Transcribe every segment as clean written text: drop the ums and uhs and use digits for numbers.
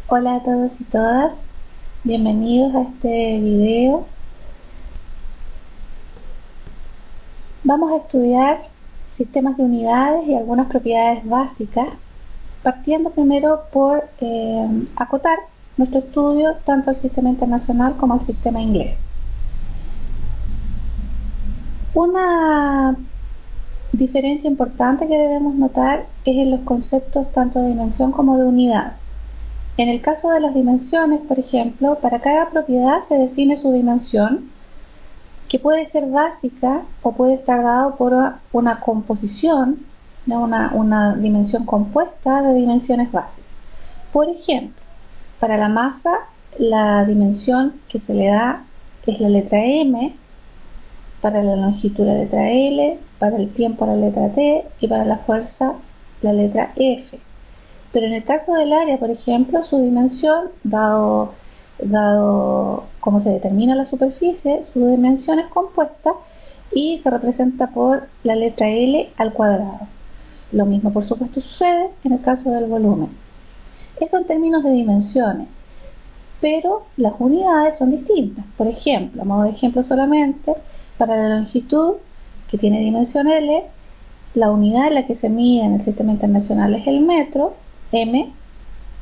Hola a todos y todas, bienvenidos a este video. Vamos a estudiar sistemas de unidades y algunas propiedades básicas, partiendo primero por acotar nuestro estudio tanto al sistema internacional como al sistema inglés. Una diferencia importante que debemos notar es en los conceptos tanto de dimensión como de unidad. En el caso de las dimensiones, por ejemplo, para cada propiedad se define su dimensión, que puede ser básica o puede estar dado por una composición, una dimensión compuesta de dimensiones básicas. Por ejemplo, para la masa, la dimensión que se le da es la letra M, para la longitud la letra L, para el tiempo la letra T y para la fuerza la letra F. Pero en el caso del área, por ejemplo, su dimensión, dado cómo se determina la superficie, su dimensión es compuesta y se representa por la letra L al cuadrado. Lo mismo, por supuesto, sucede en el caso del volumen. Esto en términos de dimensiones, pero las unidades son distintas. Por ejemplo, a modo de ejemplo solamente, para la longitud, que tiene dimensión L, la unidad en la que se mide en el sistema internacional es el metro, M,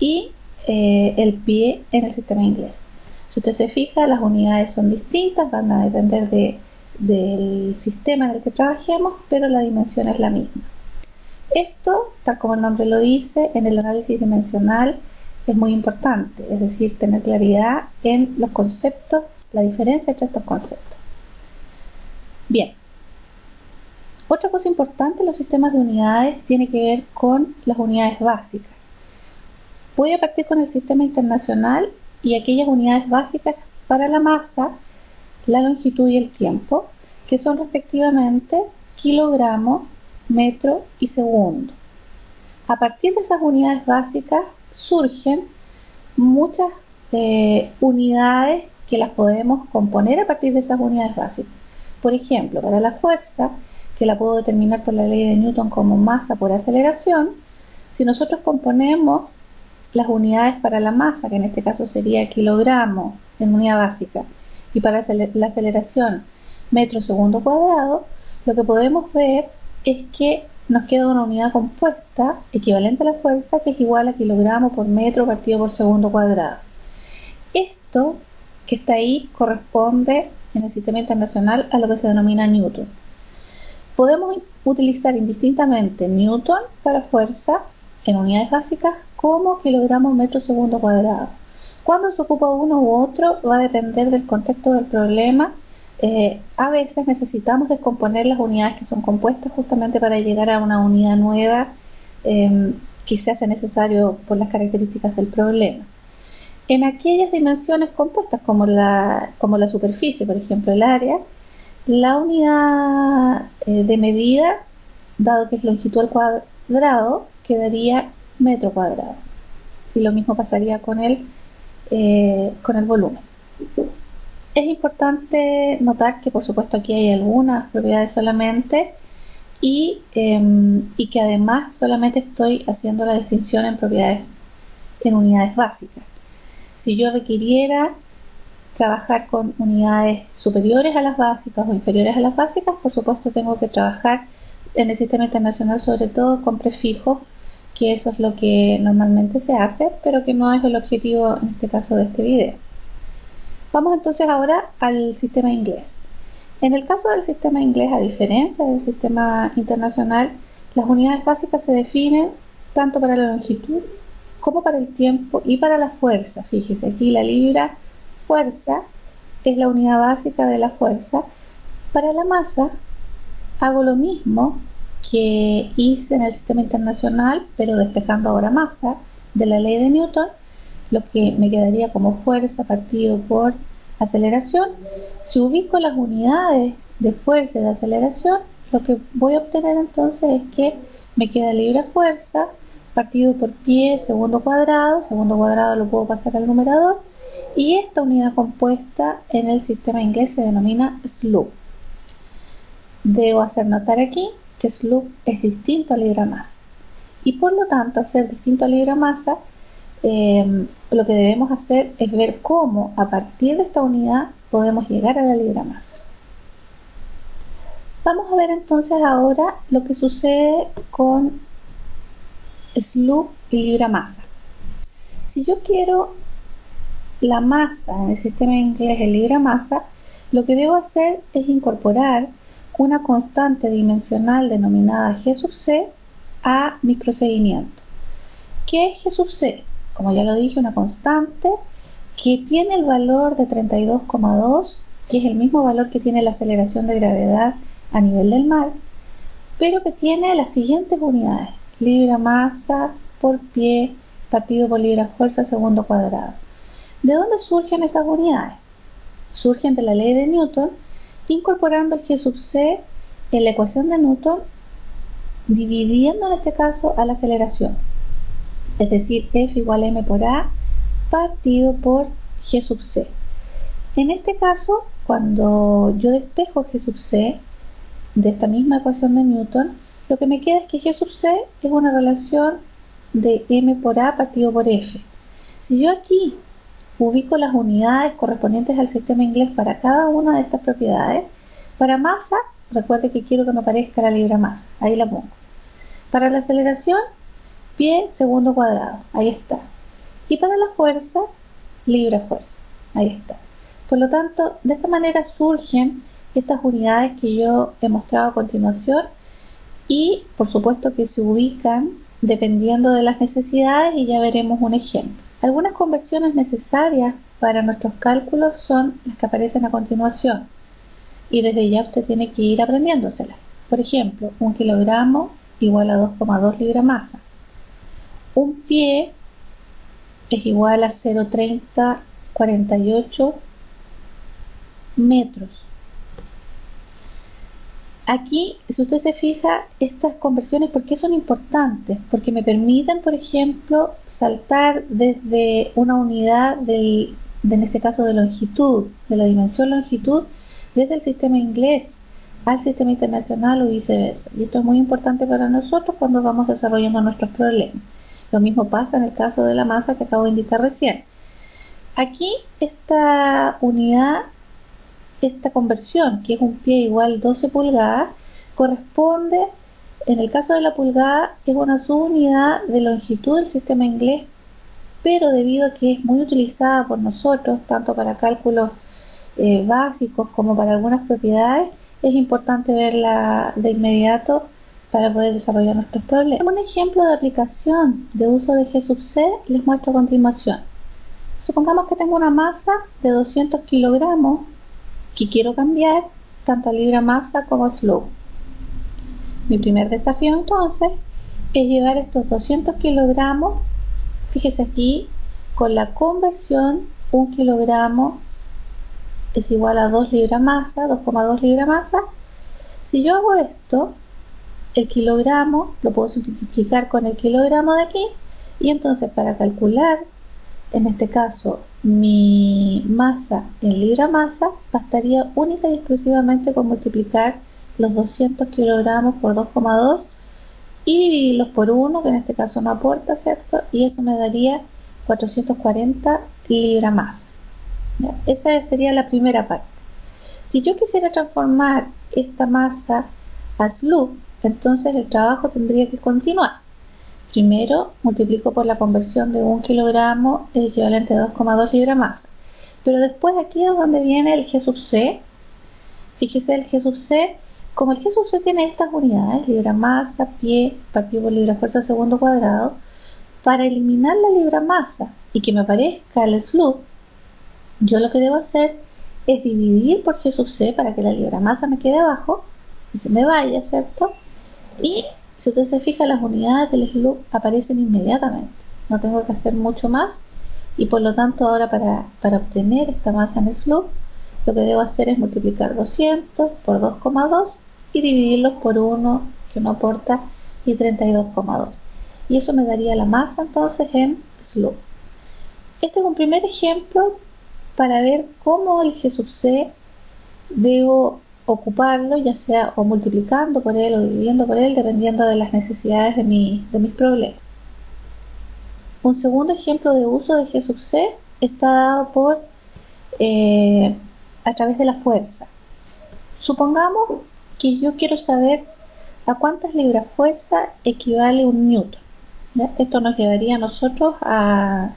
y el pie en el sistema inglés. Si usted se fija, las unidades son distintas, van a depender del sistema en el que trabajemos, pero la dimensión es la misma. Esto, tal como el nombre lo dice, en el análisis dimensional es muy importante, es decir, tener claridad en los conceptos, la diferencia entre estos conceptos. Bien, otra cosa importante en los sistemas de unidades tiene que ver con las unidades básicas. Voy a partir con el sistema internacional y aquellas unidades básicas para la masa, la longitud y el tiempo, que son respectivamente kilogramo, metro y segundo. A partir de esas unidades básicas surgen muchas unidades que las podemos componer a partir de esas unidades básicas. Por ejemplo, para la fuerza, que la puedo determinar por la ley de Newton como masa por aceleración, si nosotros componemos las unidades para la masa, que en este caso sería kilogramo en unidad básica, y para la aceleración metro segundo cuadrado, lo que podemos ver es que nos queda una unidad compuesta equivalente a la fuerza, que es igual a kilogramo por metro partido por segundo cuadrado. Esto que está ahí corresponde en el sistema internacional a lo que se denomina Newton. Podemos utilizar indistintamente Newton para fuerza en unidades básicas como kilogramo metro segundo cuadrado. Cuando se ocupa uno u otro va a depender del contexto del problema. A veces necesitamos descomponer las unidades que son compuestas justamente para llegar a una unidad nueva que se hace necesario por las características del problema. En aquellas dimensiones compuestas como la superficie, por ejemplo el área, la unidad de medida, dado que es longitud al cuadrado, quedaría metro cuadrado. Y lo mismo pasaría con el volumen. Es importante notar que por supuesto aquí hay algunas propiedades solamente y que además solamente estoy haciendo la distinción en propiedades en unidades básicas. Si yo requiriera trabajar con unidades superiores a las básicas o inferiores a las básicas, por supuesto tengo que trabajar en el sistema internacional sobre todo con prefijos, que eso es lo que normalmente se hace, pero que no es el objetivo en este caso de este video. Vamos entonces ahora al sistema inglés. En el caso del sistema inglés, a diferencia del sistema internacional, las unidades básicas se definen tanto para la longitud como para el tiempo y para la fuerza. Fíjese, aquí la libra fuerza es la unidad básica de la fuerza. Para la masa hago lo mismo que hice en el sistema internacional, pero despejando ahora masa de la ley de Newton, lo que me quedaría como fuerza partido por aceleración. Si ubico las unidades de fuerza y de aceleración, lo que voy a obtener entonces es que me queda libra fuerza partido por pie segundo cuadrado lo puedo pasar al numerador, y esta unidad compuesta en el sistema inglés se denomina sloop. Debo hacer notar aquí que sloop es distinto a libra masa, y por lo tanto, al ser distinto a libra masa, lo que debemos hacer es ver cómo a partir de esta unidad podemos llegar a la libra masa. Vamos a ver entonces ahora lo que sucede con SLOOP y libra masa. Si yo quiero la masa en el sistema inglés en libra masa, lo que debo hacer es incorporar una constante dimensional denominada G sub C a mi procedimiento. ¿Qué es G sub C? Como ya lo dije, una constante que tiene el valor de 32,2, que es el mismo valor que tiene la aceleración de gravedad a nivel del mar, pero que tiene las siguientes unidades: libra masa por pie partido por libra fuerza segundo cuadrado. ¿De dónde surgen esas unidades? Surgen de la ley de Newton, incorporando el G sub C en la ecuación de Newton, dividiendo en este caso a la aceleración, es decir, F igual a m por a partido por G sub C. En este caso, cuando yo despejo G sub C de esta misma ecuación de Newton, lo que me queda es que G sub C es una relación de m por a partido por F. Si yo aquí ubico las unidades correspondientes al sistema inglés para cada una de estas propiedades, para masa, recuerde que quiero que me aparezca la libra masa, ahí la pongo. Para la aceleración, pie segundo cuadrado, ahí está. Y para la fuerza, libra fuerza, ahí está. Por lo tanto, de esta manera surgen estas unidades que yo he mostrado a continuación y por supuesto que se ubican dependiendo de las necesidades y ya veremos un ejemplo. Algunas conversiones necesarias para nuestros cálculos son las que aparecen a continuación y desde ya usted tiene que ir aprendiéndoselas. Por ejemplo, 1 kilogramo igual a 2,2 libra masa. Un pie es igual a 0,3048 metros. Aquí, si usted se fija, estas conversiones, ¿por qué son importantes? Porque me permiten, por ejemplo, saltar desde una unidad en este caso de longitud, de la dimensión longitud, desde el sistema inglés al sistema internacional o viceversa. Y esto es muy importante para nosotros cuando vamos desarrollando nuestros problemas. Lo mismo pasa en el caso de la masa que acabo de indicar recién. Aquí esta unidad, esta conversión, que es un pie igual 12 pulgadas, corresponde, en el caso de la pulgada, es una subunidad de longitud del sistema inglés, pero debido a que es muy utilizada por nosotros, tanto para cálculos básicos como para algunas propiedades, es importante verla de inmediato para poder desarrollar nuestros problemas. Un ejemplo de aplicación de uso de G sub C les muestro a continuación. Supongamos que tengo una masa de 200 kilogramos que quiero cambiar tanto a libra masa como a SLOOP. Mi primer desafío entonces es llevar estos 200 kilogramos, fíjese aquí, con la conversión 1 kilogramo es igual a 2 libra masa, 2,2 libra masa. Si yo hago esto, el kilogramo lo puedo multiplicar con el kilogramo de aquí y entonces para calcular, en este caso, mi masa en libra masa, bastaría única y exclusivamente con multiplicar los 200 kilogramos por 2,2 y dividirlos por 1, que en este caso no aporta, ¿cierto? Y eso me daría 440 libra masa. ¿Ya? Esa sería la primera parte. Si yo quisiera transformar esta masa a SLOOP, entonces el trabajo tendría que continuar. Primero multiplico por la conversión de 1 kilogramo, el equivalente a 2,2 libra masa. Pero después aquí es donde viene el G sub C. Fíjese el G sub C. Como el G sub C tiene estas unidades, libra masa, pie, partido por libra fuerza segundo cuadrado, para eliminar la libra masa y que me aparezca el SLOOP, yo lo que debo hacer es dividir por G sub C para que la libra masa me quede abajo y se me vaya, ¿cierto? Y si usted se fija, las unidades del SLOOP aparecen inmediatamente. No tengo que hacer mucho más y por lo tanto ahora para obtener esta masa en SLOOP, lo que debo hacer es multiplicar 200 por 2,2 y dividirlos por 1, que no aporta, y 32,2. Y eso me daría la masa entonces en SLOOP. Este es un primer ejemplo para ver cómo el G sub C debo ocuparlo, ya sea o multiplicando por él o dividiendo por él, dependiendo de las necesidades de mis problemas. Un segundo ejemplo de uso de G sub C está dado por a través de la fuerza. Supongamos que yo quiero saber a cuántas libras fuerza equivale un newton. ¿Ya? Esto nos llevaría a nosotros a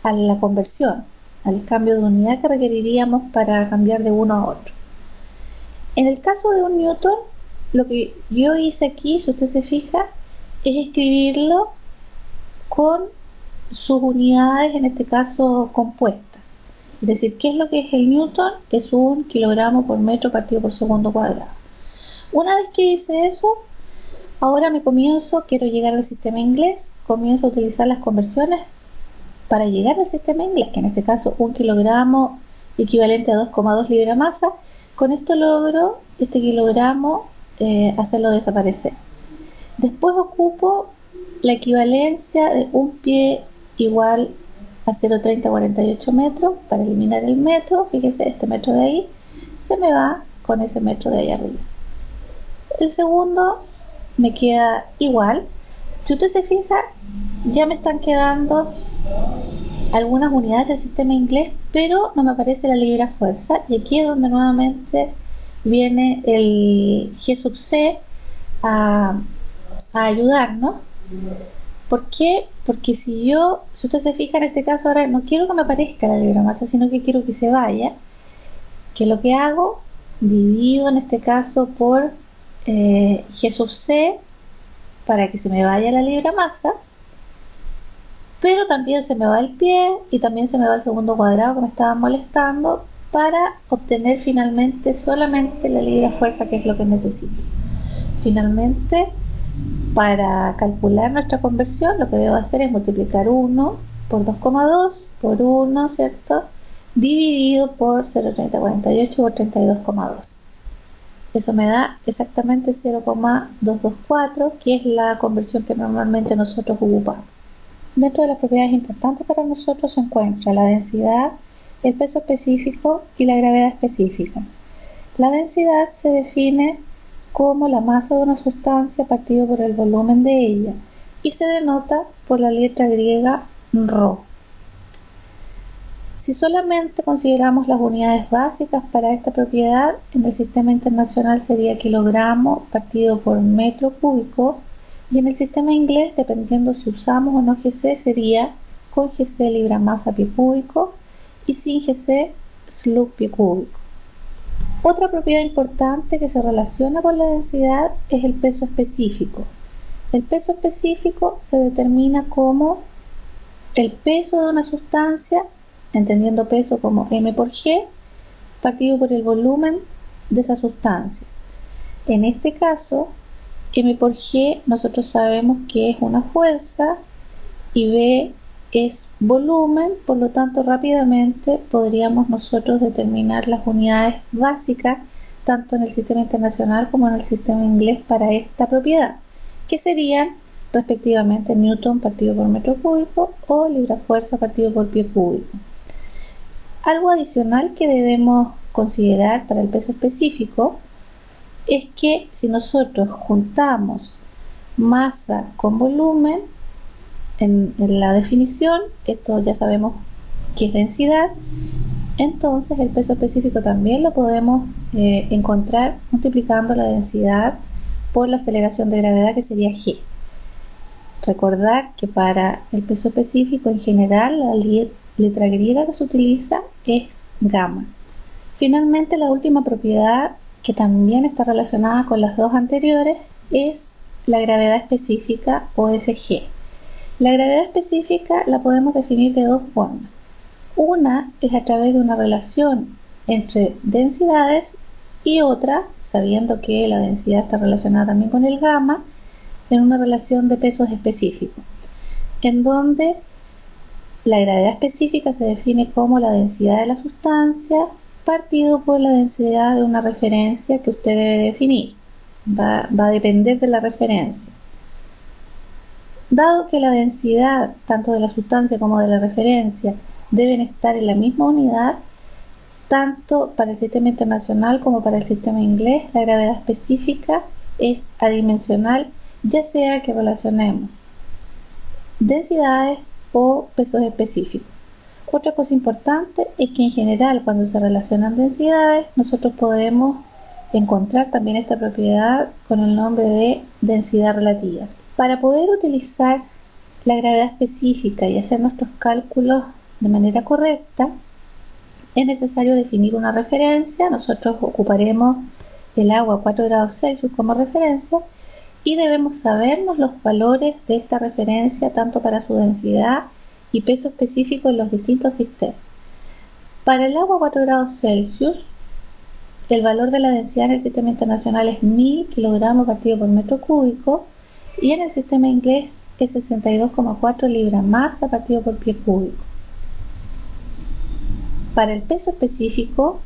la conversión, al cambio de unidad que requeriríamos para cambiar de uno a otro. En el caso de un newton, lo que yo hice aquí, si usted se fija, es escribirlo con sus unidades, en este caso compuestas. Es decir, ¿qué es lo que es el newton? Es un kilogramo por metro partido por segundo cuadrado. Una vez que hice eso, ahora quiero llegar al sistema inglés, comienzo a utilizar las conversiones para llegar al sistema inglés, que en este caso 1 kilogramo equivalente a 2,2 libras masa. Con esto logro este kilogramo hacerlo desaparecer. Después ocupo la equivalencia de un pie igual a 0,3048 metros para eliminar el metro. Fíjese, este metro de ahí se me va con ese metro de ahí arriba. El segundo me queda igual. Si usted se fija, ya me están quedando algunas unidades del sistema inglés, pero no me aparece la libra fuerza, y aquí es donde nuevamente viene el G sub C a ayudarnos. ¿Por qué? Porque si usted se fija, en este caso ahora no quiero que me aparezca la libra masa, sino que quiero que se vaya. Que lo que hago, divido en este caso por G sub C para que se me vaya la libra masa, pero también se me va el pie y también se me va el segundo cuadrado que me estaba molestando, para obtener finalmente solamente la libra fuerza, que es lo que necesito. Finalmente, para calcular nuestra conversión, lo que debo hacer es multiplicar 1 por 2,2 por 1, ¿cierto? Dividido por 0,3048 por 32,2. Eso me da exactamente 0,224, que es la conversión que normalmente nosotros ocupamos. Dentro de las propiedades importantes para nosotros se encuentra la densidad, el peso específico y la gravedad específica. La densidad se define como la masa de una sustancia partido por el volumen de ella y se denota por la letra griega ρ. Si solamente consideramos las unidades básicas para esta propiedad, en el sistema internacional sería kilogramo partido por metro cúbico, y en el sistema inglés, dependiendo si usamos o no GC, sería con GC libra masa pie cúbico y sin GC slug pie cúbico. Otra propiedad importante que se relaciona con la densidad es el peso específico. El peso específico se determina como el peso de una sustancia, entendiendo peso como m por g, partido por el volumen de esa sustancia. En este caso, m por g nosotros sabemos que es una fuerza y v es volumen, por lo tanto rápidamente podríamos nosotros determinar las unidades básicas tanto en el sistema internacional como en el sistema inglés para esta propiedad, que serían respectivamente newton partido por metro cúbico o libra fuerza partido por pie cúbico. Algo adicional que debemos considerar para el peso específico es que si nosotros juntamos masa con volumen en la definición, esto ya sabemos que es densidad, entonces el peso específico también lo podemos encontrar multiplicando la densidad por la aceleración de gravedad, que sería g. Recordar que para el peso específico en general la letra griega que se utiliza es gamma. Finalmente, la última propiedad, que también está relacionada con las dos anteriores, es la gravedad específica o SG. La gravedad específica la podemos definir de dos formas. Una es a través de una relación entre densidades y otra, sabiendo que la densidad está relacionada también con el gamma, en una relación de pesos específicos, en donde la gravedad específica se define como la densidad de la sustancia partido por la densidad de una referencia que usted debe definir. Va a depender de la referencia. Dado que la densidad tanto de la sustancia como de la referencia deben estar en la misma unidad, tanto para el sistema internacional como para el sistema inglés, la gravedad específica es adimensional, ya sea que relacionemos densidades o pesos específicos. Otra cosa importante es que en general cuando se relacionan densidades nosotros podemos encontrar también esta propiedad con el nombre de densidad relativa. Para poder utilizar la gravedad específica y hacer nuestros cálculos de manera correcta, es necesario definir una referencia. Nosotros ocuparemos el agua a 4 grados Celsius como referencia y debemos sabernos los valores de esta referencia tanto para su densidad y peso específico en los distintos sistemas. Para el agua a 4 grados Celsius, el valor de la densidad en el sistema internacional es 1000 kilogramos partido por metro cúbico y en el sistema inglés es 62,4 libras masa partido por pie cúbico. Para el peso específico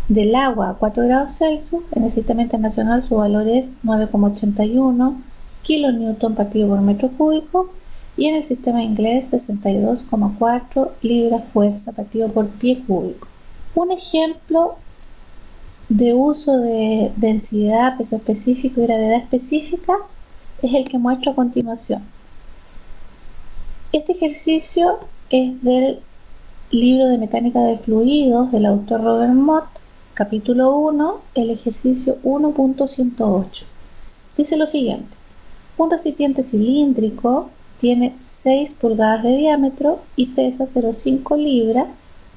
del agua a 4 grados Celsius, en el sistema internacional su valor es 9,81 kilonewton partido por metro cúbico y en el sistema inglés 62,4 libras fuerza partido por pie cúbico. Un ejemplo de uso de densidad, peso específico y gravedad específica es el que muestro a continuación. Este ejercicio es del libro de mecánica de fluidos del autor Robert Mott, capítulo 1, el ejercicio 1.108. Dice lo siguiente: un recipiente cilíndrico tiene 6 pulgadas de diámetro y pesa 0,5 libras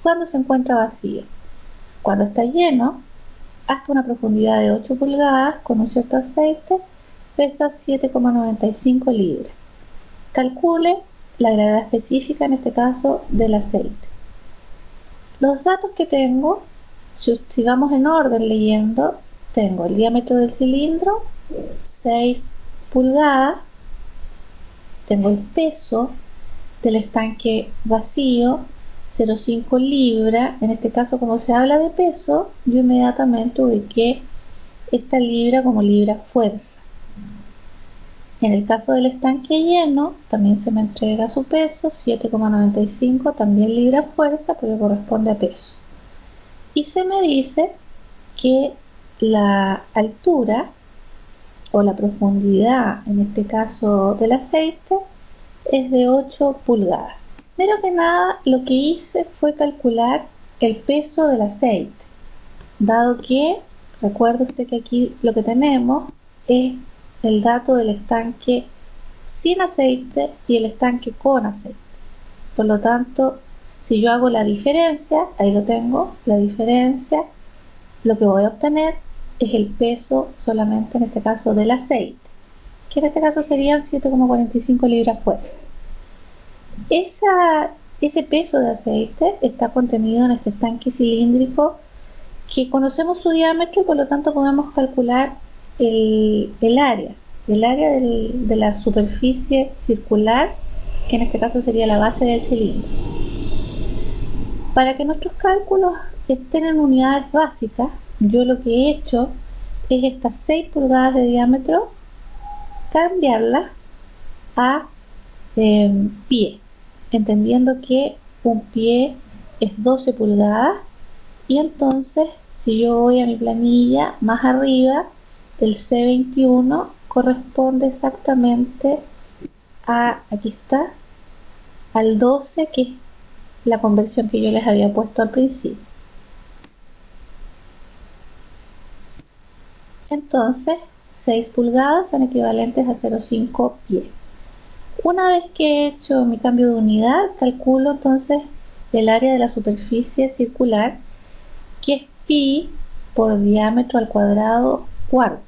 cuando se encuentra vacío. Cuando está lleno, hasta una profundidad de 8 pulgadas con un cierto aceite, pesa 7,95 libras. Calcule la gravedad específica, en este caso, del aceite. Los datos que tengo, si vamos en orden leyendo, tengo el diámetro del cilindro, 6 pulgadas, tengo el peso del estanque vacío, 0,5 libras. En este caso, como se habla de peso, yo inmediatamente ubiqué esta libra como libra fuerza. En el caso del estanque lleno, también se me entrega su peso, 7,95, también libra fuerza, porque corresponde a peso. Y se me dice que la altura o la profundidad, en este caso del aceite, es de 8 pulgadas. Primero que nada, lo que hice fue calcular el peso del aceite, dado que, recuerde usted que aquí lo que tenemos es el dato del estanque sin aceite y el estanque con aceite. Por lo tanto, si yo hago la diferencia, ahí lo tengo, la diferencia, lo que voy a obtener es el peso solamente en este caso del aceite, que en este caso serían 7,45 libras fuerza. Ese peso de aceite está contenido en este estanque cilíndrico que conocemos su diámetro y por lo tanto podemos calcular el área de la superficie circular, que en este caso sería la base del cilindro. Para que nuestros cálculos estén en unidades básicas, yo lo que he hecho es estas 6 pulgadas de diámetro cambiarlas a pie, entendiendo que un pie es 12 pulgadas y entonces si yo voy a mi planilla más arriba, el C21 corresponde exactamente a, aquí está, al 12, que es la conversión que yo les había puesto al principio. Entonces 6 pulgadas son equivalentes a 0,5 pies. Una vez que he hecho mi cambio de unidad, calculo entonces el área de la superficie circular, que es pi por diámetro al cuadrado cuartos.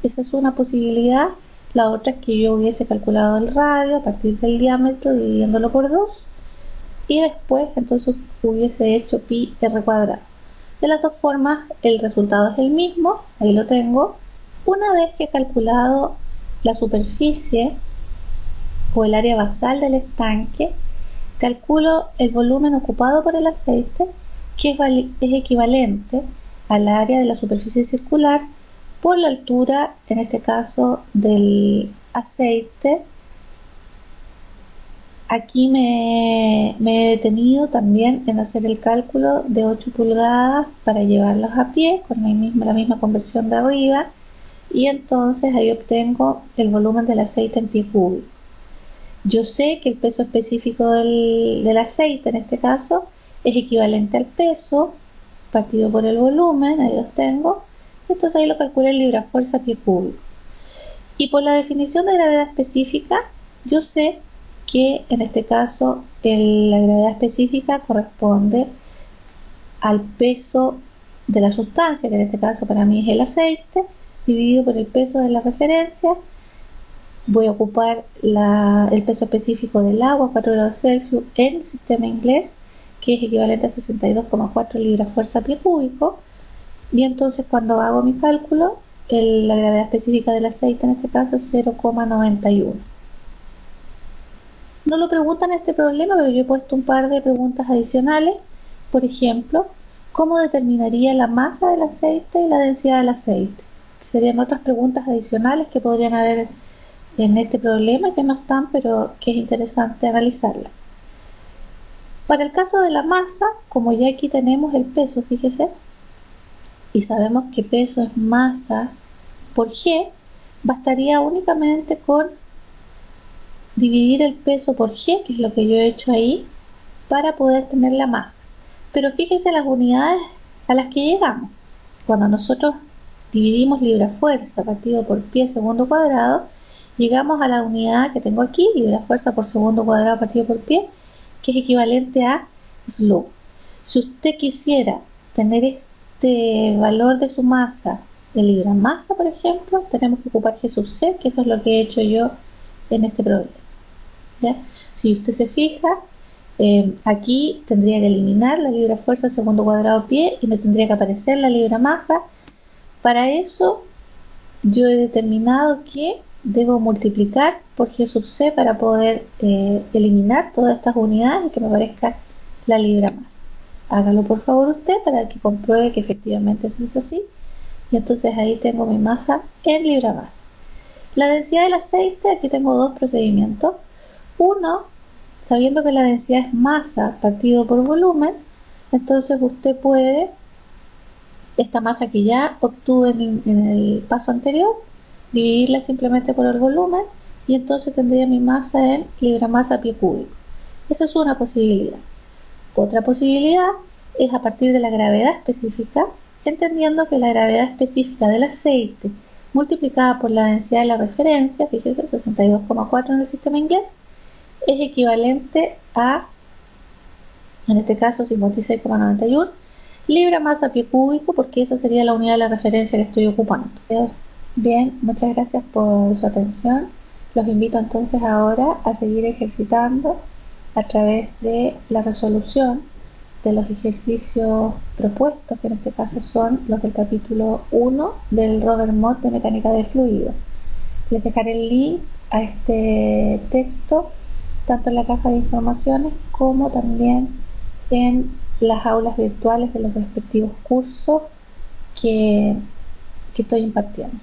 Esa es una posibilidad. La otra es que yo hubiese calculado el radio a partir del diámetro dividiéndolo por 2 y después entonces hubiese hecho pi r cuadrado. De las dos formas el resultado es el mismo, ahí lo tengo. Una vez que he calculado la superficie o el área basal del estanque, calculo el volumen ocupado por el aceite, que es equivalente al área de la superficie circular por la altura, en este caso, del aceite. Aquí me he detenido también en hacer el cálculo de 8 pulgadas para llevarlos a pie con la misma conversión de arriba, y entonces ahí obtengo el volumen del aceite en pie cúbico. Yo sé que el peso específico del aceite, en este caso, es equivalente al peso partido por el volumen, ahí los tengo. Entonces ahí lo calculé en libra-fuerza pie cúbico. Y por la definición de gravedad específica, yo sé que en este caso la gravedad específica corresponde al peso de la sustancia, que en este caso para mí es el aceite, dividido por el peso de la referencia. Voy a ocupar el peso específico del agua, 4 grados Celsius, en el sistema inglés, que es equivalente a 62,4 libras fuerza pie cúbico. Y entonces cuando hago mi cálculo, la gravedad específica del aceite en este caso es 0,91. No lo preguntan en este problema, pero yo he puesto un par de preguntas adicionales. Por ejemplo, ¿cómo determinaría la masa del aceite y la densidad del aceite? Que serían otras preguntas adicionales que podrían haber en este problema, que no están, pero que es interesante analizarlas. Para el caso de la masa, como ya aquí tenemos el peso, fíjese, y sabemos que peso es masa por G, bastaría únicamente con dividir el peso por G, que es lo que yo he hecho ahí, para poder tener la masa. Pero fíjese las unidades a las que llegamos. Cuando nosotros dividimos libra-fuerza partido por pie segundo cuadrado, llegamos a la unidad que tengo aquí, libra-fuerza por segundo cuadrado partido por pie, que es equivalente a SLU. Si usted quisiera tener este valor de su masa de libra-masa, por ejemplo, tenemos que ocupar G sub C, que eso es lo que he hecho yo en este problema. ¿Ya? Si usted se fija, aquí tendría que eliminar la libra-fuerza segundo cuadrado pie y me tendría que aparecer la libra-masa. Para eso yo he determinado que debo multiplicar por G sub C para poder eliminar todas estas unidades y que me aparezca la libra-masa. Hágalo por favor usted para que compruebe que efectivamente eso es así. Y entonces ahí tengo mi masa en libra-masa. La densidad del aceite, aquí tengo dos procedimientos. Uno, sabiendo que la densidad es masa partido por volumen, entonces usted puede, esta masa que ya obtuve en el paso anterior, dividirla simplemente por el volumen y entonces tendría mi masa en libra-masa pie cúbico. Esa es una posibilidad. Otra posibilidad es a partir de la gravedad específica, entendiendo que la gravedad específica del aceite multiplicada por la densidad de la referencia, fíjese, 62,4 en el sistema inglés, es equivalente a, en este caso, 56,91 libra-masa pie cúbico, porque esa sería la unidad de la referencia que estoy ocupando. Bien, muchas gracias por su atención. Los invito entonces ahora a seguir ejercitando a través de la resolución de los ejercicios propuestos, que en este caso son los del capítulo 1 del Robert Mott de mecánica de fluidos. Les dejaré el link a este texto tanto en la caja de informaciones como también en las aulas virtuales de los respectivos cursos que estoy impartiendo.